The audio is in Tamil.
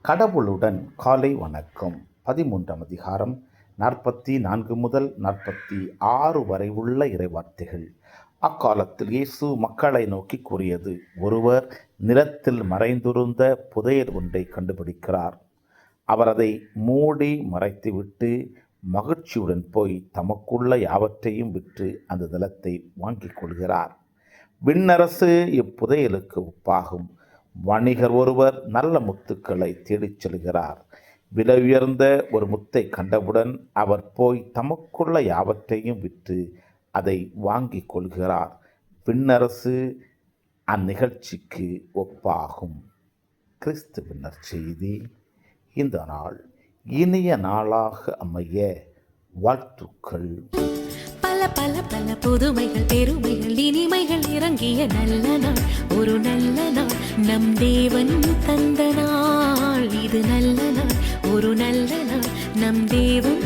கடவுளுடன் காலை வணக்கம். 13ஆம் அதிகாரம் 44 முதல் 46 வரை உள்ள இறைவார்த்தைகள். அக்காலத்தில் இயேசு மக்களை நோக்கி கூறியது: ஒருவர் நிலத்தில் மறைந்திருந்த புதையல் ஒன்றை கண்டுபிடிக்கிறார். அவர் அதை மூடி மறைத்துவிட்டு மகிழ்ச்சியுடன் போய் தமக்குள்ள யாவற்றையும் விற்று அந்த நிலத்தை வாங்கிக் கொள்கிறார். விண்ணரசு இப்புதையலுக்கு ஒப்பாகும். வணிகர் ஒருவர் நல்ல முத்துக்களை தேடிச் செல்கிறார். விலை உயர்ந்த ஒரு முத்தை கண்டவுடன் அவர் போய் தமக்குள்ள யாவற்றையும் விற்று அதை வாங்கிக் கொள்கிறார். விண்ணரசு அந்நிகழ்ச்சிக்கு ஒப்பாகும். கிறிஸ்துவின் நற்செய்தி. இந்த நாள் இனிய நாளாக அமைய வாழ்த்துக்கள். பல பல பல புதுமைகள், பெருமைகள், இனிமைகள் இறங்கிய நல்ல நாள், ஒரு நல்ல நாள், நம் தேவன் தந்த நாள். இது நல்ல நாள், ஒரு நல்ல நாள், நம் தேவன்